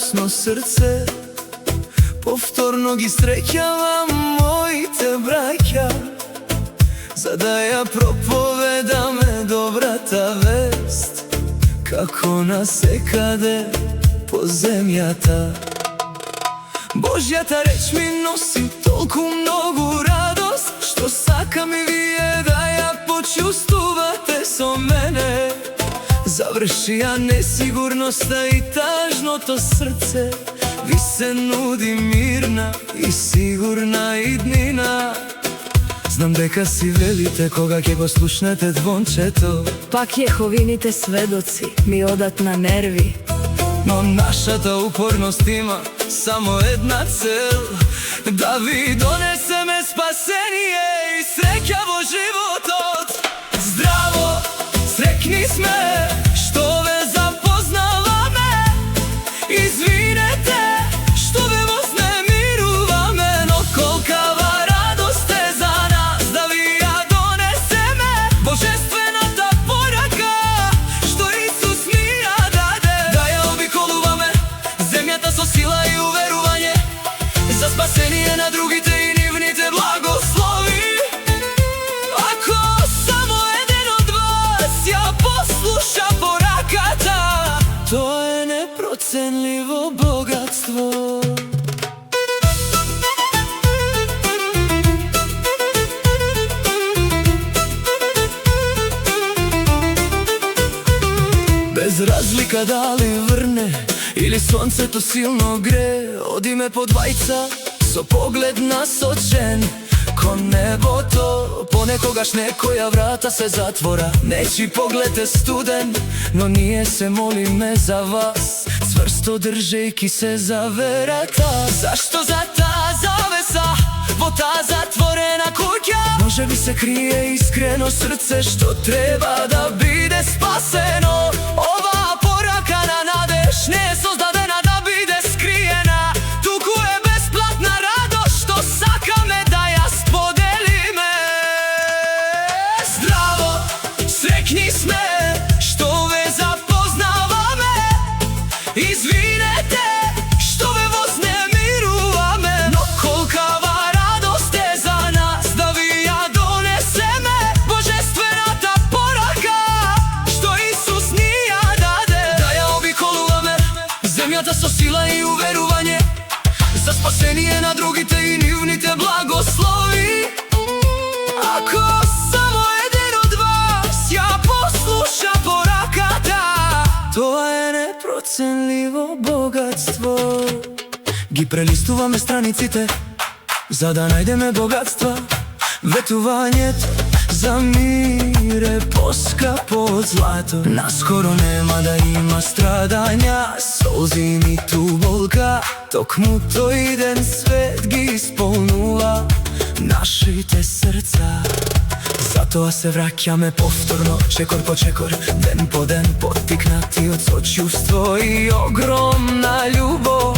радосно срце. Повторно ги среќавам моите браќа, за да ја проповедаме добрата вест, како насекаде по земјата. Божјата реч ми носи толку многу радост, што сакам и вие да ја почувствувате со мене. Заврши ја несигурноста и тажното срце, ви се нуди мирна и сигурна иднина. Знам дека си велите кога ќе го слушнете звончето, пак Јеховините сведоци ми одат на нерви. но нашата упорност има само една цел, да ви донесеме спасение и среќа во животот. Здраво, срекни сме што ве запознаваме. Извинете што ве вознемируваме, но колкава радост е за нас да ви ја донесеме. Божествената порака што Исус ни ја даде, да ја обиколуваме земјата со сила и уверување, за спасение на другите и нивните благослови. Ако само еден од вас ја послуша пораката, тоа е непроценливо богатство. Без разлика дали врне или сонцето силно гре, одиме по двајца со поглед насочен кон небото. Понекогаш некоја врата се затвора, нечи поглед е студен, но ние се молиме за вас, цврсто држејки се за верата. Зашто за таа завеса во таа затворена куќа може би се крие искрено срце што треба да биде спасено. Оваа порака на надеж не е создадена да биде скриена, туку е бесплатна радост што сакаме да ја споделиме. Здраво, срекни сме што ве запознаваме. Извинете што ве вознемируваме, но колкава радост е за нас да ви ја донесеме. Божествената порака што Исус ни ја даде, да ја обиколуваме земјата со сила и уверување, за спасение на другите и нивните благослови. Ако само еден од вас ја послуша пораката, тоа е непроценливо богатство. Ги прелистуваме страниците за да најдеме богатства. Ветувањето за мир е поскапо од злато. Наскоро нема да има страдања, солзи ниту болка, токму тој ден свет ги исполнува нашите срца. Затоа се враќаме повторно, чекор по чекор, ден по ден, поттикнати од сочувство и огромна љубов.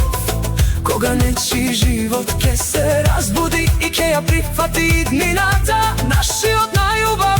Кога нечи живот ке се разбуди и ке ја прифати иднината, нашиот најубав